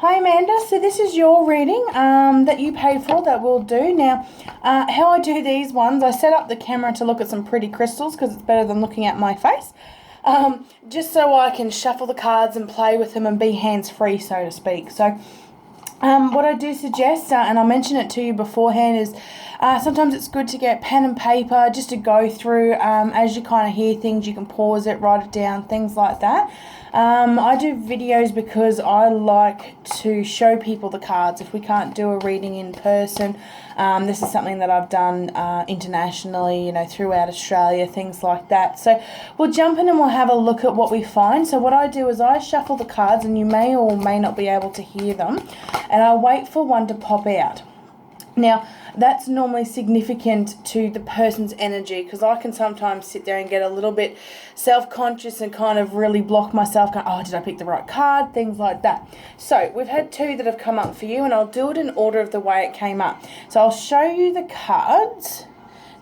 Hi Amanda, so this is your reading that you paid for that we'll do. Now, how I do these ones, I set up the camera to look at some pretty crystals because it's better than looking at my face. Just so I can shuffle the cards and play with them and be hands-free, so to speak. So what I do suggest, and I mentioned it to you beforehand, is sometimes it's good to get pen and paper just to go through. As you kind of hear things, you can pause it, write it down, things like that. I do videos because I like to show people the cards if we can't do a reading in person. This is something that I've done internationally, throughout Australia, things like that. So we'll jump in and we'll have a look at what we find. So what I do is I shuffle the cards, and you may or may not be able to hear them, and I wait for one to pop out. Now, that's normally significant to the person's energy, because I can sometimes sit there and get a little bit self-conscious and kind of really block myself, going, oh, did I pick the right card? Things like that. So we've had two that have come up for you, and I'll do it in order of the way it came up. So I'll show you the cards.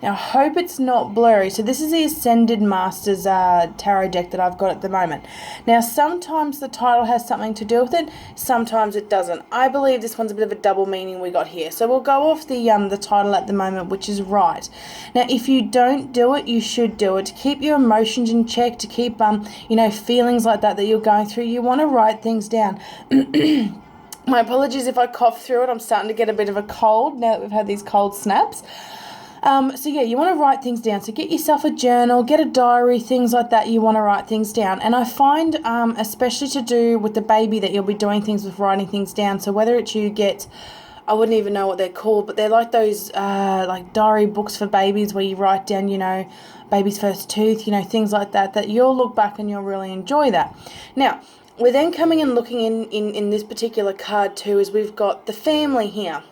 Now, I hope it's not blurry. So this is the Ascended Masters tarot deck that I've got at the moment. Now, sometimes the title has something to do with it. Sometimes it doesn't. I believe this one's a bit of a double meaning we got here. So we'll go off the title at the moment, which is right. Now, if you don't do it, you should do it. To keep your emotions in check, to keep, feelings like that you're going through, you want to write things down. My apologies if I cough through it. I'm starting to get a bit of a cold now that we've had these cold snaps. You want to write things down. So get yourself a journal, get a diary, things like that. You want to write things down. And I find, especially to do with the baby, that you'll be doing things with writing things down. So whether it's you get, I wouldn't even know what they're called, but they're like those like diary books for babies where you write down, baby's first tooth, things like that, that you'll look back and you'll really enjoy that. Now, we're then coming and looking in this particular card too, is we've got the family here.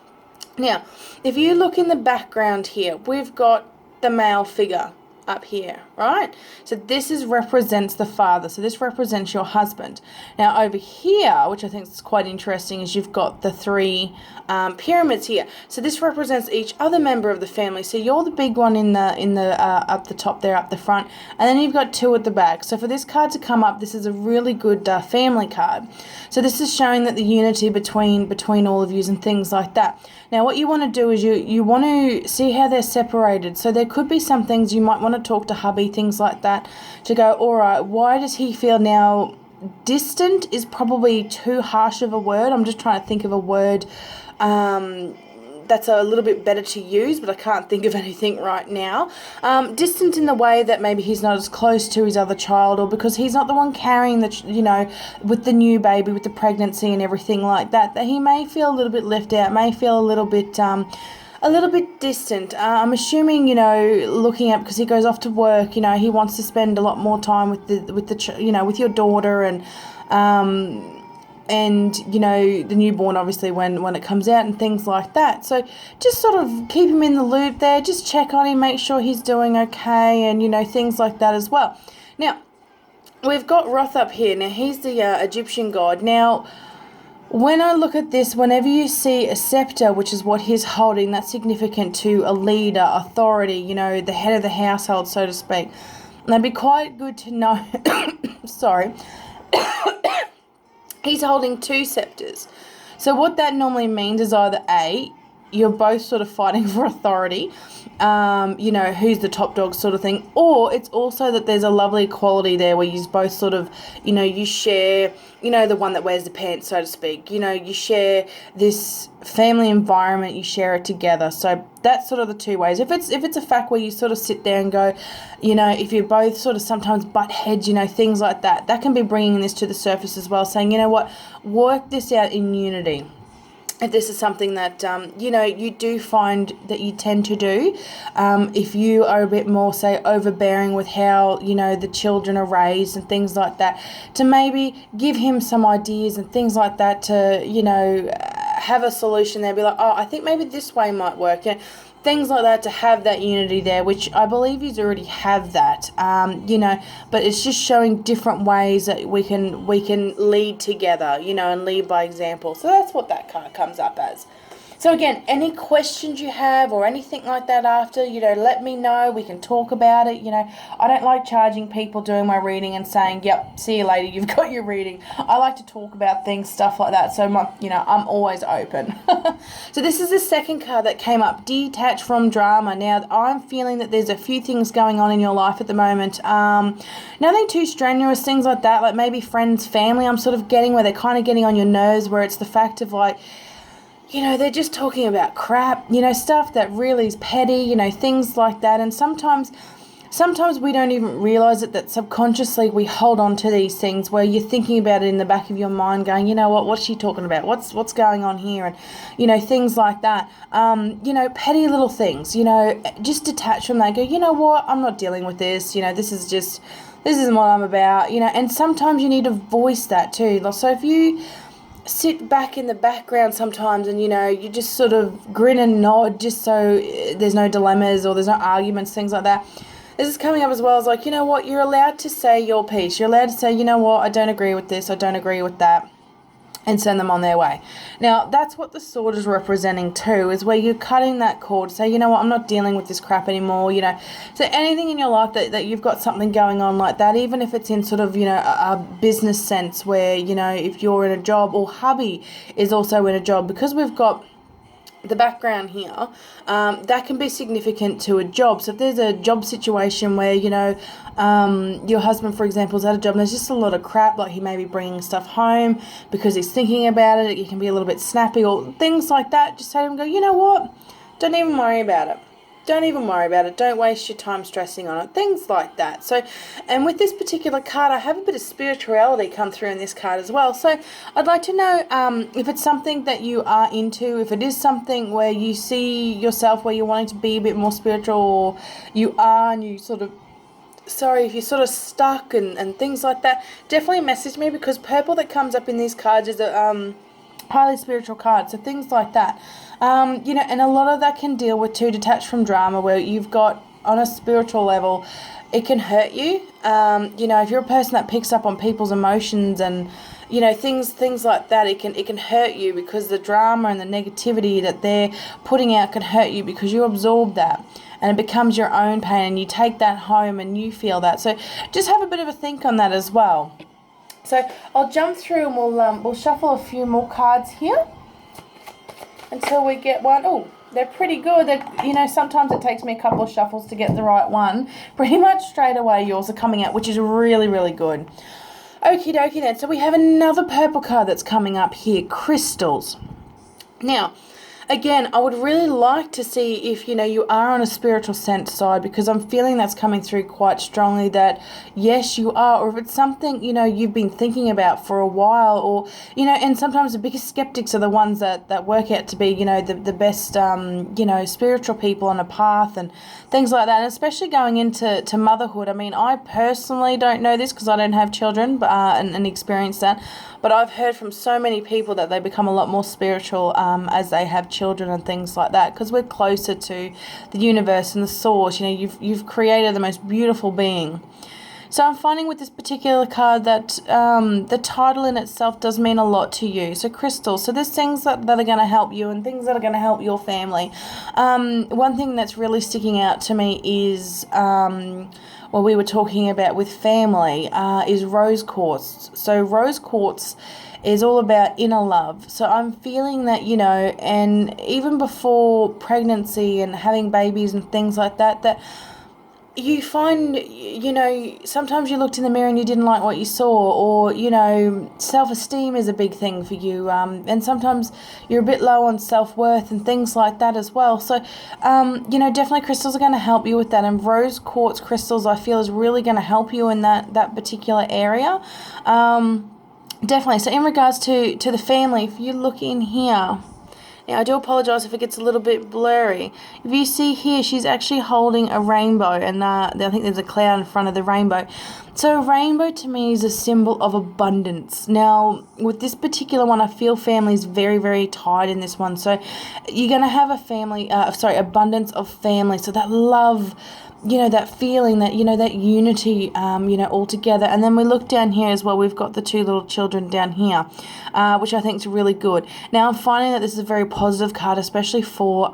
Now, if you look in the background here, we've got the male figure up here, right? So this represents the father. So this represents your husband. Now over here, which I think is quite interesting, is you've got the three pyramids here. So this represents each other member of the family. So you're the big one in the up the top there, up the front, and then you've got two at the back. So for this card to come up, this is a really good family card. So this is showing that the unity between all of you and things like that. Now what you want to do is you want to see how they're separated. So there could be some things you might want to talk to hubby, things like that, to go, all right, why does he feel now distant is probably too harsh of a word. I'm just trying to think of a word that's a little bit better to use, but I can't think of anything right now. Distant in the way that maybe he's not as close to his other child, or because he's not the one carrying with the new baby, with the pregnancy and everything like that, that he may feel a little bit left out, may feel a little bit distant. I'm assuming, looking at, because he goes off to work, he wants to spend a lot more time with with your daughter and the newborn, obviously, when it comes out and things like that. So just sort of keep him in the loop there, just check on him, make sure he's doing okay, and things like that as well. Now we've got Roth up here. Now he's the Egyptian god. Now when I look at this, whenever you see a scepter, which is what he's holding, that's significant to a leader, authority, the head of the household, so to speak. And that'd be quite good to know. Sorry. He's holding two scepters. So what that normally means is either A, you're both sort of fighting for authority, who's the top dog sort of thing, or it's also that there's a lovely equality there where you both sort of, you share, the one that wears the pants, so to speak, you share this family environment, you share it together. So that's sort of the two ways. If it's a fact where you sort of sit there and go, if you both sort of sometimes butt heads, things like that, that can be bringing this to the surface as well, saying, work this out in unity. If this is something that, you do find that you tend to do, if you are a bit more, say, overbearing with how, the children are raised and things like that, to maybe give him some ideas and things like that to, have a solution there, be like, oh, I think maybe this way might work. Things like that, to have that unity there, which I believe you already have that, but it's just showing different ways that we can lead together, and lead by example. So that's what that kind of comes up as. So again, any questions you have or anything like that after, let me know. We can talk about it. I don't like charging people doing my reading and saying, yep, see you later, you've got your reading. I like to talk about things, stuff like that. So, I'm always open. So this is the second card that came up, detach from drama. Now, I'm feeling that there's a few things going on in your life at the moment. Nothing too strenuous, things like that, like maybe friends, family, I'm sort of getting where they're kind of getting on your nerves, where it's the fact of like, they're just talking about crap, stuff that really is petty, things like that. And sometimes we don't even realize it, that subconsciously we hold on to these things where you're thinking about it in the back of your mind going, what's she talking about? What's going on here? And, things like that. Petty little things, just detach from that. Go, you know what? I'm not dealing with this. This isn't what I'm about, and sometimes you need to voice that too. So if you sit back in the background sometimes and you just sort of grin and nod just so there's no dilemmas or there's no arguments, things like that. This is coming up as well as like, you're allowed to say your piece. You're allowed to say, I don't agree with this, I don't agree with that, and send them on their way. Now, that's what the sword is representing too, is where you're cutting that cord. Say, I'm not dealing with this crap anymore, So anything in your life that you've got something going on like that, even if it's in sort of, a business sense where, if you're in a job, or hubby is also in a job, because we've got the background here, that can be significant to a job. So if there's a job situation where your husband, for example, is at a job and there's just a lot of crap, like he may be bringing stuff home because he's thinking about it, he can be a little bit snappy or things like that, just say to him, go, you know what, don't even worry about it. Don't even worry about it. Don't waste your time stressing on it. Things like that. So, and with this particular card, I have a bit of spirituality come through in this card as well. So I'd like to know if it's something that you are into, if it is something where you see yourself where you're wanting to be a bit more spiritual, or you are and you sort of, if you're sort of stuck and things like that, definitely message me, because purple that comes up in these cards is a highly spiritual card. So things like that. And a lot of that can deal with too, detached from drama, where you've got, on a spiritual level, it can hurt you. If you're a person that picks up on people's emotions and, things like that, it can hurt you, because the drama and the negativity that they're putting out can hurt you, because you absorb that and it becomes your own pain and you take that home and you feel that. So just have a bit of a think on that as well. So I'll jump through and we'll shuffle a few more cards here until we get one. Oh, they're pretty good. Sometimes it takes me a couple of shuffles to get the right one. Pretty much straight away yours are coming out, which is really, really good. Okie dokie then. So we have another purple card that's coming up here, crystals. Now, again, I would really like to see if, you are on a spiritual sense side, because I'm feeling that's coming through quite strongly, that yes, you are, or if it's something, you've been thinking about for a while, or, and sometimes the biggest skeptics are the ones that work out to be, the best, spiritual people on a path and things like that, and especially going into motherhood. I mean, I personally don't know this because I don't have children, but and experience that, but I've heard from so many people that they become a lot more spiritual as they have children and things like that, because we're closer to the universe and the source. You've created the most beautiful being. So I'm finding with this particular card that the title in itself does mean a lot to you. So crystals. So there's things that are going to help you and things that are going to help your family. One thing that's really sticking out to me is what we were talking about with family is rose quartz. So rose quartz is all about inner love. So I'm feeling that, and even before pregnancy and having babies and things like that, that you find, sometimes you looked in the mirror and you didn't like what you saw, or, self-esteem is a big thing for you, and sometimes you're a bit low on self-worth and things like that as well. So, definitely crystals are going to help you with that, and rose quartz crystals I feel is really going to help you in that particular area. Definitely. So in regards to the family, if you look in here, now I do apologise if it gets a little bit blurry. If you see here, she's actually holding a rainbow, and I think there's a cloud in front of the rainbow. So a rainbow to me is a symbol of abundance. Now, with this particular one, I feel family is very, very tied in this one. So you're going to have abundance of family. So that love, that feeling, that, that unity, all together. And then we look down here as well, we've got the two little children down here, which I think is really good. Now, I'm finding that this is a very positive card, especially for,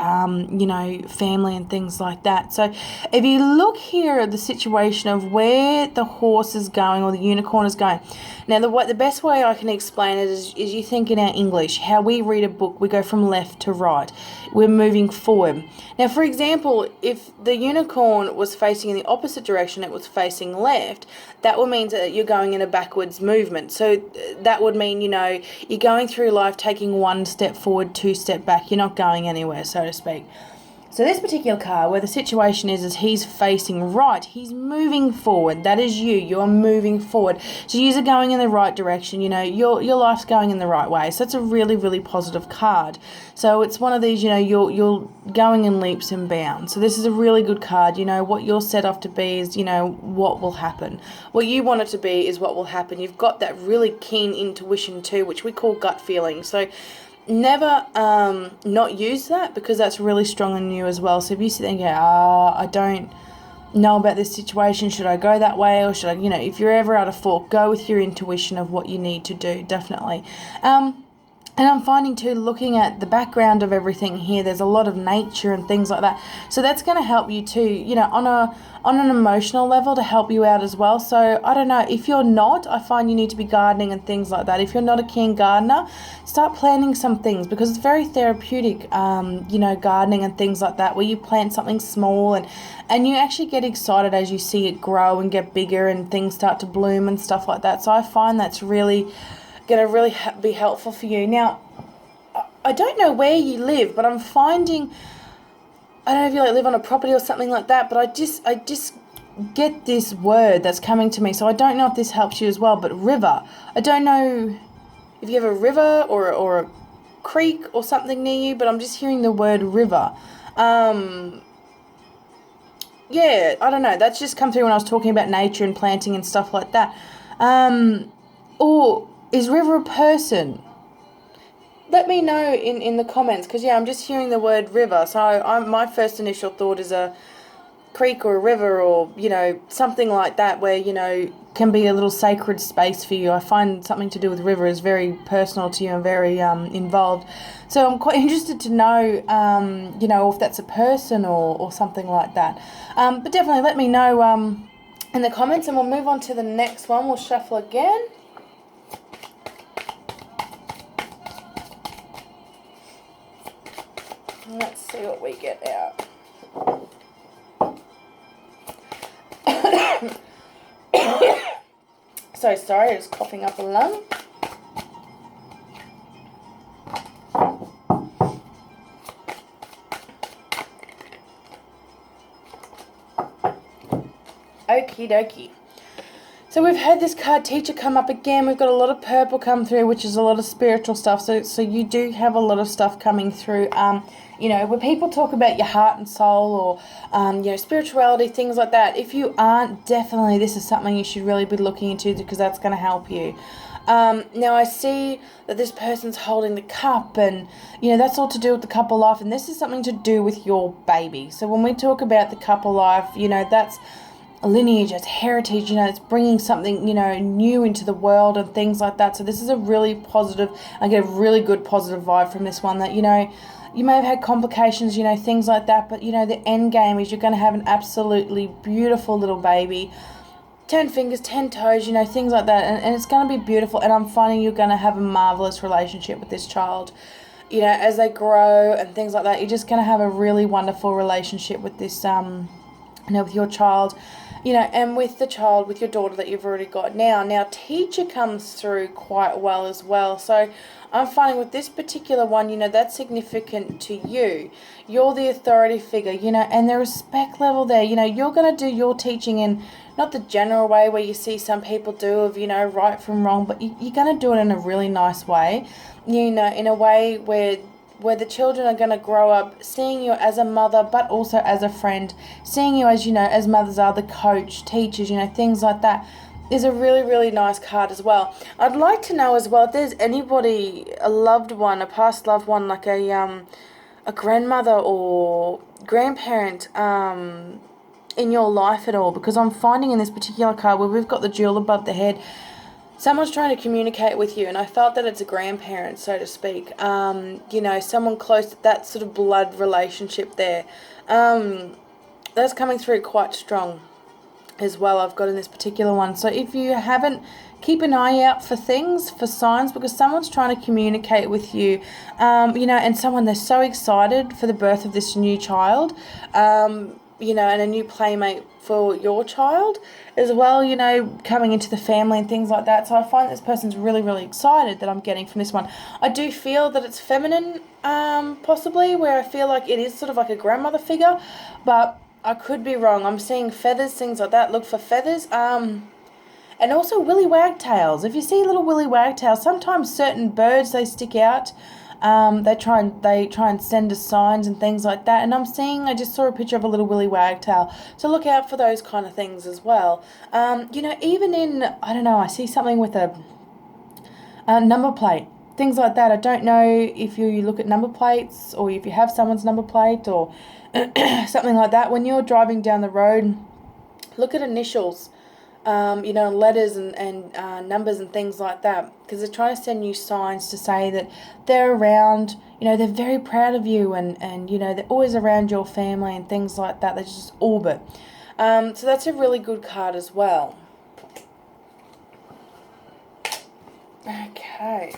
family and things like that. So if you look here at the situation of where the horse is going, or the unicorn is going. Now, the best way I can explain it is you think in our English, how we read a book, we go from left to right. We're moving forward. Now, for example, if the unicorn was facing in the opposite direction, it was facing left, that would mean that you're going in a backwards movement. So that would mean, you're going through life taking one step forward, two step back. You're not going anywhere, so to speak. So this particular card, where the situation is he's facing right, he's moving forward. That is you. You're moving forward. So you're going in the right direction. Your life's going in the right way. So it's a really, really positive card. So it's one of these, you're going in leaps and bounds. So this is a really good card. What you're set off to be is, what will happen. What you want it to be is what will happen. You've got that really keen intuition too, which we call gut feeling. So never not use that, because that's really strong in you as well. So if you sit there and go, I don't know about this situation, should I go that way, or should I, if you're ever at a fork, go with your intuition of what you need to do, definitely. And I'm finding too, looking at the background of everything here, there's a lot of nature and things like that. So that's going to help you too, on an emotional level, to help you out as well. So I don't know, if you're not, I find you need to be gardening and things like that. If you're not a keen gardener, start planting some things, because it's very therapeutic, gardening and things like that, where you plant something small and you actually get excited as you see it grow and get bigger and things start to bloom and stuff like that. So I find that's really going to be helpful for you. Now, I don't know where you live, but I'm finding, I don't know if you live on a property or something like that, but I just get this word that's coming to me. So I don't know if this helps you as well, but river. I don't know if you have a river or a creek or something near you, but I'm just hearing the word river. Yeah, I don't know. That's just come through when I was talking about nature and planting and stuff like that. Or is river a person? Let me know in the comments, because I'm just hearing the word river. So my first initial thought is a creek or a river, or something like that, where can be a little sacred space for you. I find something to do with river is very personal to you and very involved. So I'm quite interested to know if that's a person or something like that. But definitely let me know in the comments, and we'll move on to the next one. We'll shuffle again. Let's see what we get out. So sorry, I was coughing up a lung. Okie dokie. So we've had this card teacher come up again. We've got a lot of purple come through, which is a lot of spiritual stuff. So you do have a lot of stuff coming through. When people talk about your heart and soul, or spirituality, things like that. If you aren't, definitely this is something you should really be looking into, because that's going to help you. Now I see that this person's holding the cup, and that's all to do with the cup of life, and this is something to do with your baby. So when we talk about the cup of life, that's a lineage, it's heritage, it's bringing something, new into the world and things like that. So this is a really positive, I get a really good positive vibe from this one, that, you may have had complications, things like that, but, the end game is you're going to have an absolutely beautiful little baby, 10 fingers, 10 toes, things like that, and it's going to be beautiful, and I'm finding you're going to have a marvelous relationship with this child. As they grow and things like that, you're just going to have a really wonderful relationship with this, with your child. And with the child, with your daughter that you've already got now. Now, teacher comes through quite well as well. So I'm finding with this particular one, that's significant to you. You're the authority figure, and the respect level there, you're going to do your teaching in not the general way where you see some people do of, right from wrong, but you're going to do it in a really nice way, in a way where the children are going to grow up seeing you as a mother, but also as a friend, seeing you as, as mothers are, the coach, teachers, things like that, is a really, really nice card as well. I'd like to know as well if there's anybody, a loved one, a past loved one, like a grandmother or grandparent, in your life at all, because I'm finding in this particular card where we've got the jewel above the head, someone's trying to communicate with you, and I felt that it's a grandparent, so to speak. Someone close, that sort of blood relationship there. That's coming through quite strong as well, I've got in this particular one. So if you haven't, keep an eye out for things, for signs, because someone's trying to communicate with you, and someone, they're so excited for the birth of this new child, and a new playmate for your child as well, coming into the family and things like that. So I find this person's really, really excited, that I'm getting from this one. I do feel that it's feminine, possibly, where I feel like it is sort of like a grandmother figure, but I could be wrong. I'm seeing feathers, things like that. Look for feathers. And also willy wagtails. If you see little willy wagtails, sometimes certain birds, they stick out. They try and send us signs and things like that. And I just saw a picture of a little willy wagtail. So look out for those kind of things as well. Even in, I don't know, I see something with a number plate. Things like that. I don't know if you look at number plates, or if you have someone's number plate, or something like that. When you're driving down the road, look at initials, letters and numbers and things like that, because they're trying to send you signs to say that they're around, they're very proud of you, and they're always around your family and things like that. They just orbit. So that's a really good card as well. Okay.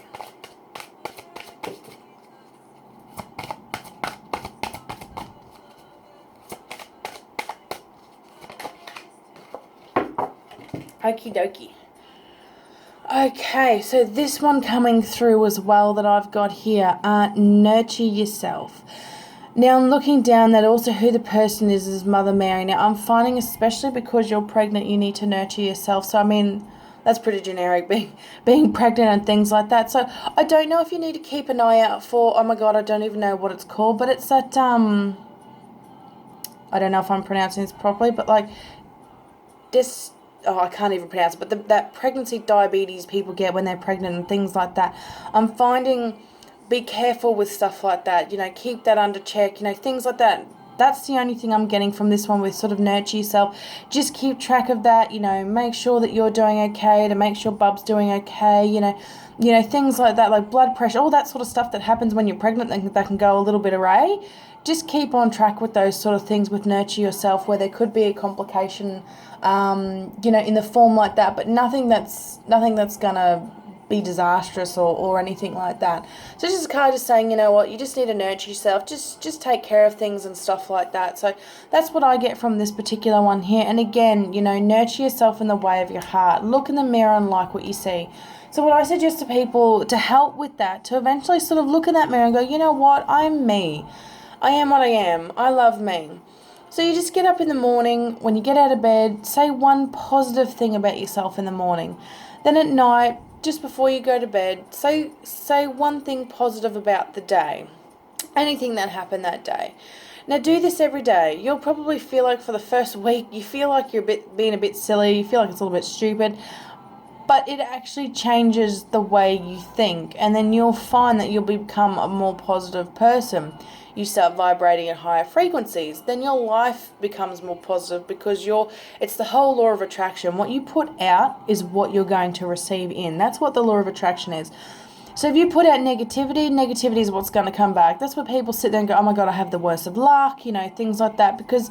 Okie dokie. Okay, so this one coming through as well that I've got here, nurture yourself. Now I'm looking down that also who the person is Mother Mary. Now I'm finding, especially because you're pregnant, you need to nurture yourself. So I mean, that's pretty generic, being pregnant and things like that. So I don't know if you need to keep an eye out for, oh my God, I don't even know what it's called, but it's that, I don't know if I'm pronouncing this properly, but like this, I can't even pronounce it, but that pregnancy diabetes people get when they're pregnant and things like that. I'm finding, be careful with stuff like that, keep that under check, things like that. That's the only thing I'm getting from this one with sort of nurture yourself. Just keep track of that, make sure that you're doing okay, to make sure Bub's doing okay, things like that, like blood pressure, all that sort of stuff that happens when you're pregnant that can go a little bit awry. Just keep on track with those sort of things with nurture yourself, where there could be a complication, in the form like that, but nothing that's gonna be disastrous or anything like that. So just a card just saying, you just need to nurture yourself, just take care of things and stuff like that. So that's what I get from this particular one here. And again, nurture yourself in the way of your heart. Look in the mirror and like what you see. So what I suggest to people to help with that, to eventually sort of look in that mirror and go, you know what, I'm me. I am what I am. I love me. So you just get up in the morning, when you get out of bed, say one positive thing about yourself in the morning. Then at night, just before you go to bed, say one thing positive about the day. Anything that happened that day. Now do this every day. You'll probably feel like for the first week, you feel like you're being a bit silly, you feel like it's a little bit stupid. But it actually changes the way you think, and then you'll find that you'll become a more positive person. You start vibrating at higher frequencies, then your life becomes more positive, because it's the whole law of attraction. What you put out is what you're going to receive in. That's what the law of attraction is. So if you put out negativity is what's going to come back. That's where people sit there and go, oh my God, I have the worst of luck, things like that, because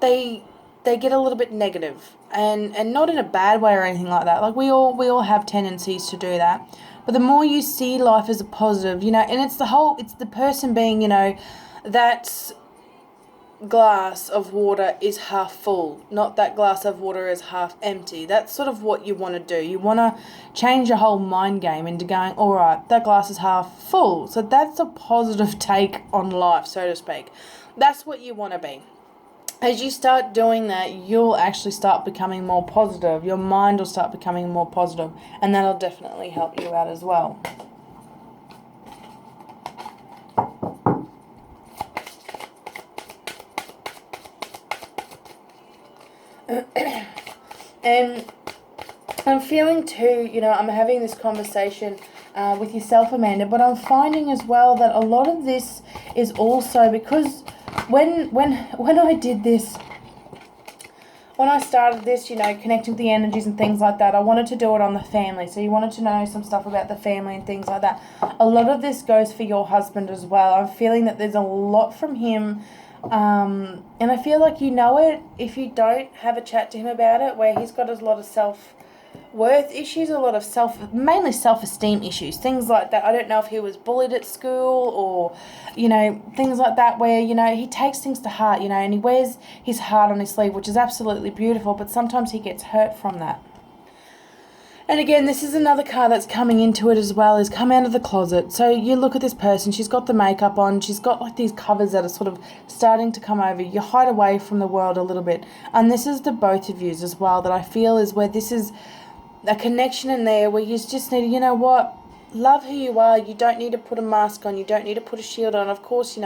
they get a little bit negative, and not in a bad way or anything like that. Like we all have tendencies to do that. But the more you see life as a positive, and it's the person being, that glass of water is half full, not that glass of water is half empty. That's sort of what you want to do. You want to change your whole mind game into going, all right, that glass is half full. So that's a positive take on life, so to speak. That's what you want to be. As you start doing that, you'll actually start becoming more positive. Your mind will start becoming more positive, and that'll definitely help you out as well. And I'm feeling too, I'm having this conversation with yourself, Amanda, but I'm finding as well that a lot of this is also because when I did this when I started this, connecting with the energies and things like that, I wanted to do it on the family. So you wanted to know some stuff about the family and things like that. A lot of this goes for your husband as well. I'm feeling that there's a lot from him. And I feel like you know it if you don't have a chat to him about it, where he's got a lot of self-worth issues, a lot of mainly self-esteem issues, things like that. I don't know if he was bullied at school or, things like that where, he takes things to heart, and he wears his heart on his sleeve, which is absolutely beautiful, but sometimes he gets hurt from that. And again, this is another card that's coming into it as well, is come out of the closet. So you look at this person, she's got the makeup on, she's got like these covers that are sort of starting to come over. You hide away from the world a little bit. And this is the both of yous as well that I feel is where this is a connection in there where you just need to, you know what, love who you are. You don't need to put a mask on. You don't need to put a shield on. Of course,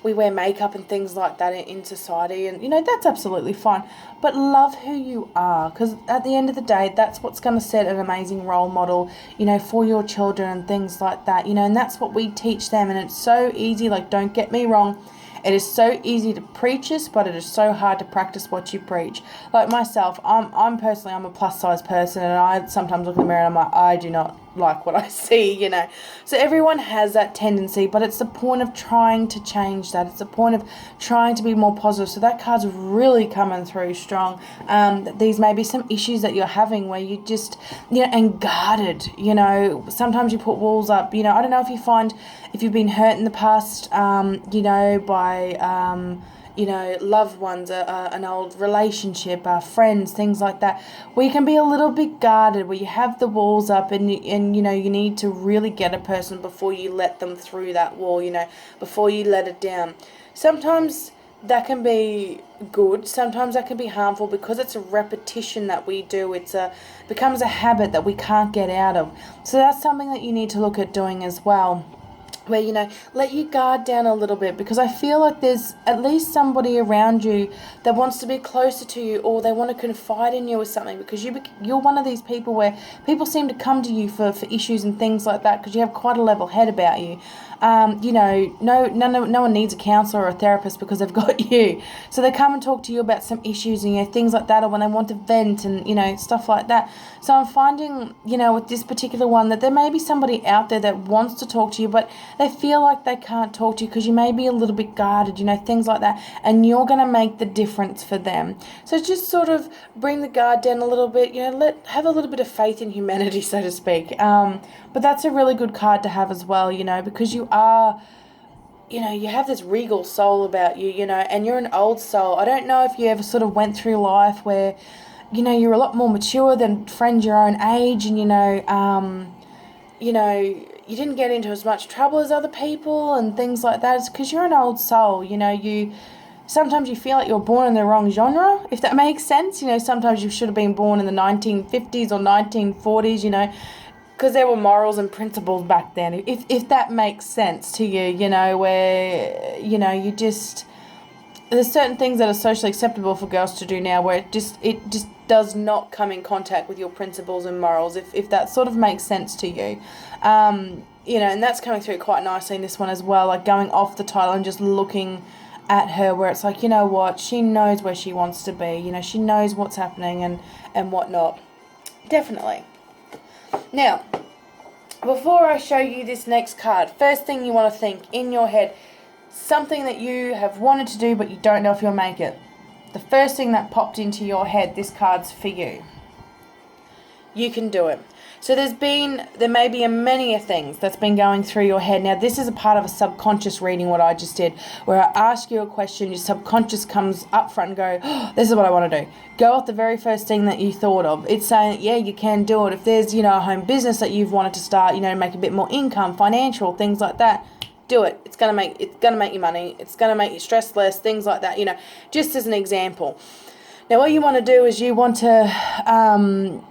we wear makeup and things like that in society, and that's absolutely fine, but love who you are, because at the end of the day, that's what's going to set an amazing role model, for your children and things like that, and that's what we teach them. And it's so easy, like, don't get me wrong, it is so easy to preach this, but it is so hard to practice what you preach. Like myself, I'm personally, I'm a plus size person, and I sometimes look in the mirror and I'm like, I do not like what I see, So everyone has that tendency, but it's the point of trying to change that. It's the point of trying to be more positive. So that card's really coming through strong. These may be some issues that you're having where you just, and guarded, sometimes you put walls up, I don't know if you've been hurt in the past, by, loved ones, an old relationship, friends, things like that. We can be a little bit guarded, where you have the walls up, and you need to really get a person before you let them through that wall, before you let it down. Sometimes that can be good, sometimes that can be harmful, because it's a repetition that we do. Becomes a habit that we can't get out of. So that's something that you need to look at doing as well, where, let your guard down a little bit, because I feel like there's at least somebody around you that wants to be closer to you, or they want to confide in you or something, because you're one of these people where people seem to come to you for issues and things like that, because you have quite a level head about you. No one needs a counsellor or a therapist because they've got you. So they come and talk to you about some issues and, things like that, or when they want to vent and, stuff like that. So I'm finding, with this particular one, that there may be somebody out there that wants to talk to you, but they feel like they can't talk to you because you may be a little bit guarded, things like that, and you're going to make the difference for them. So just sort of bring the guard down a little bit, have a little bit of faith in humanity, so to speak. But that's a really good card to have as well, because you are, you have this regal soul about you, and you're an old soul. I don't know if you ever sort of went through life where, you're a lot more mature than friends your own age, and, you didn't get into as much trouble as other people and things like that. It's because you're an old soul, sometimes you feel like you're born in the wrong genre, if that makes sense. Sometimes you should have been born in the 1950s or 1940s, because there were morals and principles back then, if that makes sense to you, where, you just, there's certain things that are socially acceptable for girls to do now where it just does not come in contact with your principles and morals, if that sort of makes sense to you. And that's coming through quite nicely in this one as well, like going off the title and just looking at her, where it's like, what, she knows where she wants to be, she knows what's happening and whatnot. Definitely. Now, before I show you this next card, first thing you want to think in your head, something that you have wanted to do but you don't know if you'll make it. The first thing that popped into your head, this card's for you. You can do it. So there may be many things that's been going through your head. Now, this is a part of a subconscious reading, what I just did, where I ask you a question, your subconscious comes up front and go, oh, this is what I want to do. Go with the very first thing that you thought of. It's saying, yeah, you can do it. If there's, a home business that you've wanted to start, make a bit more income, financial, things like that, do it. It's gonna make you money. It's gonna make you stress less, things like that, just as an example. Now, what you want to do is you want to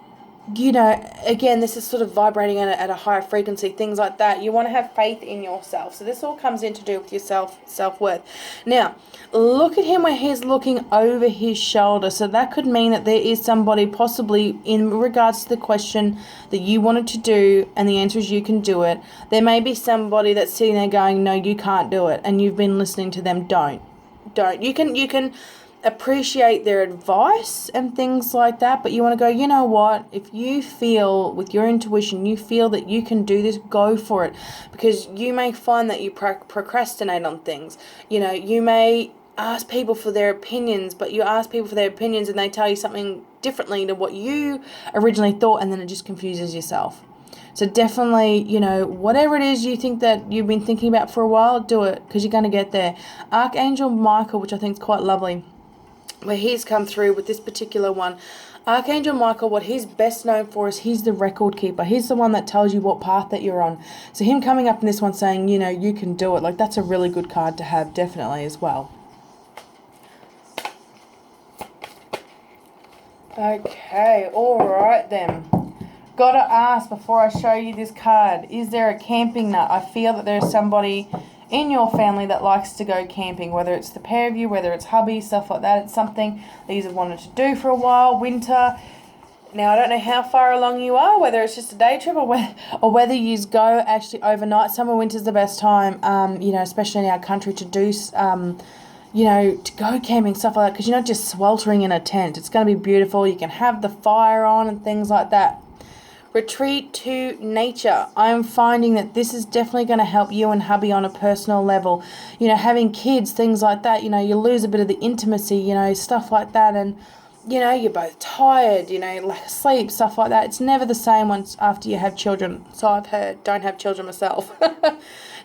again, this is sort of vibrating at a higher frequency, things like that. You want to have faith in yourself. So this all comes in to do with your self-worth. Now, look at him where he's looking over his shoulder. So that could mean that there is somebody possibly in regards to the question that you wanted to do, and the answer is you can do it. There may be somebody that's sitting there going, no, you can't do it. And you've been listening to them, don't. You can appreciate their advice and things like that, but you want to go, you know what, if you feel with your intuition, you feel that you can do this, go for it, because you may find that you procrastinate on things. You know, you may ask people for their opinions, but you ask people for their opinions and they tell you something differently to what you originally thought, and then it just confuses yourself. So definitely, you know, whatever it is you think that you've been thinking about for a while, do it, because you're going to get there. Archangel Michael, which I think is quite lovely, where he's come through with this particular one. Archangel Michael, what he's best known for is he's the record keeper. He's the one that tells you what path that you're on. So him coming up in this one saying, you know, you can do it, like that's a really good card to have, definitely, as well. Okay, all right then. Gotta ask before I show you this card, is there a camping nut? I feel that there's somebody in your family that likes to go camping, whether it's the pair of you, whether it's hubby, stuff like that. It's something that you've wanted to do for a while, winter. Now, I don't know how far along you are, whether it's just a day trip or whether you go actually overnight. Summer, winter's the best time, you know, especially in our country, to do you know, to go camping, stuff like that, because you're not just sweltering in a tent. It's going to be beautiful. You can have the fire on and things like that. Retreat to nature. I'm finding that this is definitely going to help you and hubby on a personal level. You know, having kids, things like that, you know, you lose a bit of the intimacy, you know, stuff like that. And, you know, you're both tired, you know, lack of sleep, stuff like that. It's never the same once after you have children. So I've heard, don't have children myself.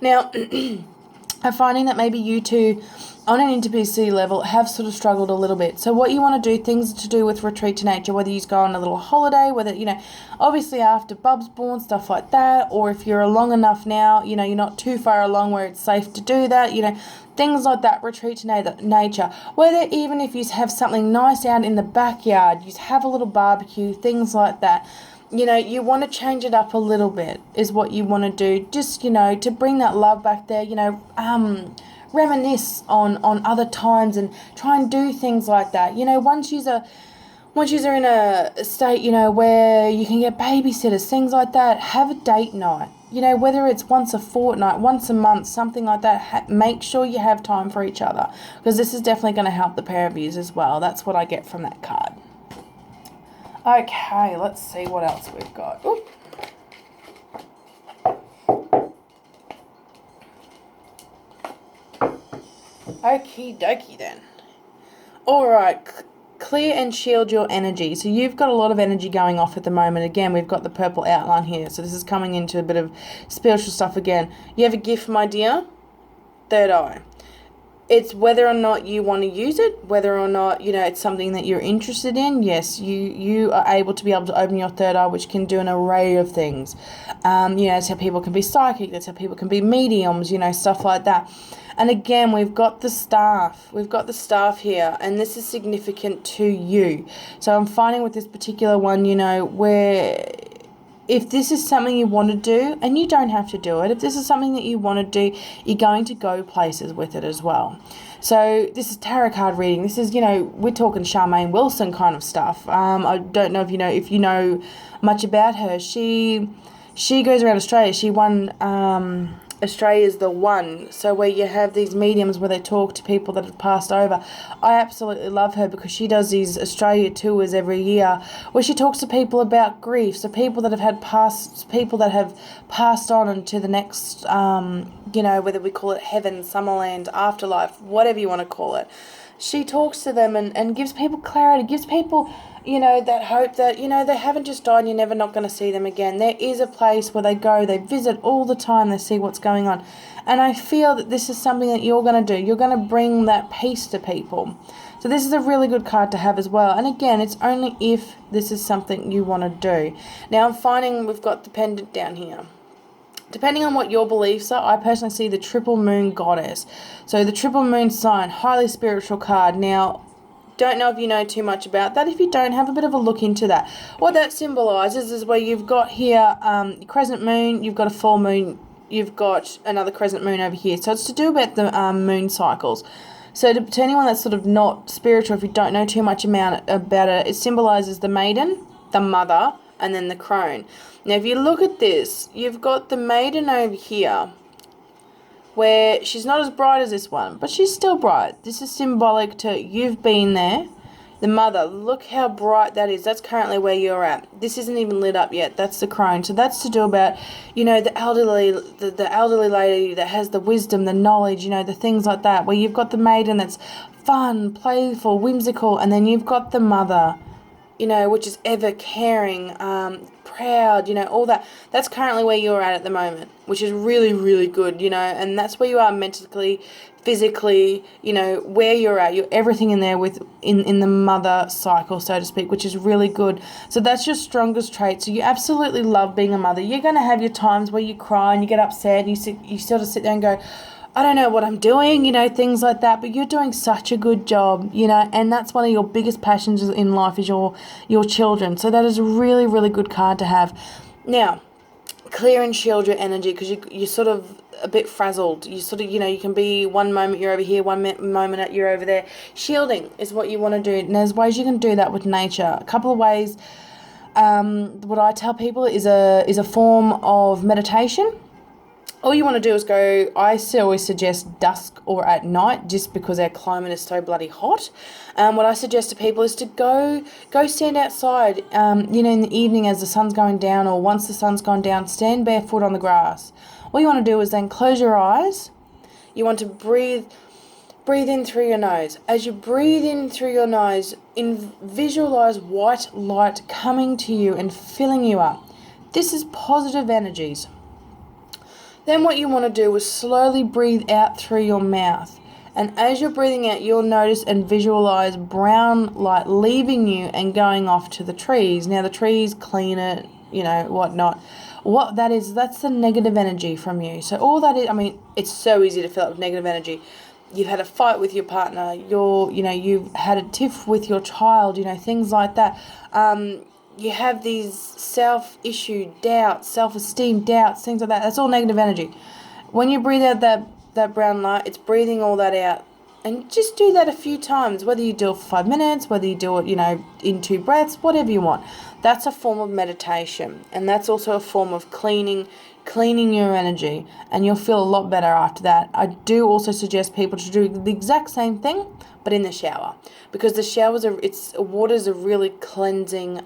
Now, I'm finding that maybe you two, on an intimacy level, have sort of struggled a little bit. So what you want to do, things to do with retreat to nature, whether you go on a little holiday, whether, you know, obviously after Bub's born, stuff like that, or if you're along enough now, you know, you're not too far along where it's safe to do that, you know, things like that, retreat to nature. Whether even if you have something nice out in the backyard, you have a little barbecue, things like that. You know, you want to change it up a little bit is what you want to do, just, you know, to bring that love back there, you know, reminisce on other times and try and do things like that. You know, once you're in a state, you know, where you can get babysitters, things like that, have a date night. You know, whether it's once a fortnight, once a month, something like that, make sure you have time for each other, because this is definitely going to help the pair of you as well. That's what I get from that card. Okay, let's see what else we've got. Oop. Okie dokie then. Alright, clear and shield your energy. So you've got a lot of energy going off at the moment. Again, we've got the purple outline here. So this is coming into a bit of spiritual stuff again. You have a gift, my dear? Third eye. It's whether or not you want to use it, whether or not, you know, it's something that you're interested in. Yes, you are able to open your third eye, which can do an array of things. You know, that's how people can be psychic. That's how people can be mediums, you know, stuff like that. And again, we've got the staff. We've got the staff here, and this is significant to you. So I'm finding with this particular one, you know, where if this is something you want to do, and you don't have to do it, if this is something that you want to do, you're going to go places with it as well. So this is tarot card reading. This is, you know, we're talking Charmaine Wilson kind of stuff. I don't know if you know much about her. She goes around Australia. She won Australia's The One, so where you have these mediums where they talk to people that have passed over. I absolutely love her because she does these Australia tours every year where she talks to people about grief, so people that have passed on into the next, you know, whether we call it heaven, summerland, afterlife, whatever you want to call it. She talks to them and gives people clarity, gives people, you know, that hope that, you know, they haven't just died and you're never not going to see them again. There is a place where they go, they visit all the time, they see what's going on. And I feel that this is something that you're going to do. You're going to bring that peace to people. So this is a really good card to have as well. And again, it's only if this is something you want to do. Now I'm finding we've got the pendant down here. Depending on what your beliefs are, I personally see the triple moon goddess. So the triple moon sign, highly spiritual card. Now, don't know if you know too much about that. If you don't, have a bit of a look into that. What that symbolises is where you've got here crescent moon, you've got a full moon, you've got another crescent moon over here. So it's to do about the moon cycles. So to anyone that's sort of not spiritual, if you don't know too much about it, it symbolises the maiden, the mother, and then the crone. Now, if you look at this, you've got the maiden over here where she's not as bright as this one, but she's still bright. This is symbolic to you've been there. The mother, look how bright that is. That's currently where you're at. This isn't even lit up yet. That's the crone. So that's to do about, the elderly, the elderly lady that has the wisdom, the knowledge, the things like that, where you've got the maiden that's fun, playful, whimsical, and then you've got the mother, which is ever caring, proud, all that. That's currently where you're at the moment, which is really, really good, and that's where you are mentally, physically, where you're at. You're everything in there in the mother cycle, so to speak, which is really good. So that's your strongest trait. So you absolutely love being a mother. You're going to have your times where you cry and you get upset and you sort of sit there and go, I don't know what I'm doing, things like that, but you're doing such a good job, and that's one of your biggest passions in life is your children. So that is a really, really good card to have. Now, clear and shield your energy, because you're sort of a bit frazzled. You sort of, you can be one moment you're over here, one moment you're over there. Shielding is what you want to do, and there's ways you can do that with nature. A couple of ways. What I tell people is a form of meditation. All you want to do is go, I always suggest dusk or at night, just because our climate is so bloody hot. What I suggest to people is to go stand outside, in the evening as the sun's going down, or once the sun's gone down, stand barefoot on the grass. All you want to do is then close your eyes. You want to breathe in through your nose. As you breathe in through your nose, visualize white light coming to you and filling you up. This is positive energies. Then what you want to do is slowly breathe out through your mouth. And as you're breathing out, you'll notice and visualize brown light leaving you and going off to the trees. Now the trees clean it, whatnot. What that is, that's the negative energy from you. So all that is, it's so easy to fill up with negative energy. You've had a fight with your partner. You've had a tiff with your child, things like that. You have these self-issue doubts, self-esteem doubts, things like that. That's all negative energy. When you breathe out that brown light, it's breathing all that out. And just do that a few times, whether you do it for 5 minutes, whether you do it, in 2 breaths, whatever you want. That's a form of meditation. And that's also a form of cleaning your energy. And you'll feel a lot better after that. I do also suggest people to do the exact same thing, but in the shower, because the showers water is a really cleansing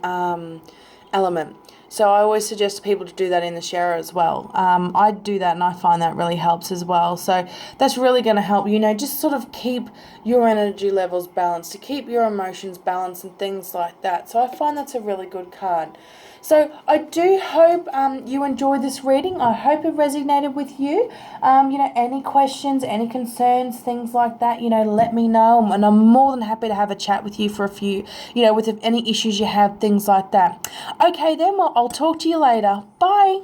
element. So I always suggest people to do that in the shower as well. I do that, and I find that really helps as well. So that's really going to help just sort of keep your energy levels balanced, to keep your emotions balanced and things like that. So I find that's a really good card. So I do hope you enjoyed this reading. I hope it resonated with you. Any questions, any concerns, things like that, let me know. And I'm more than happy to have a chat with you for a few, with any issues you have, things like that. Okay then, well, I'll talk to you later. Bye.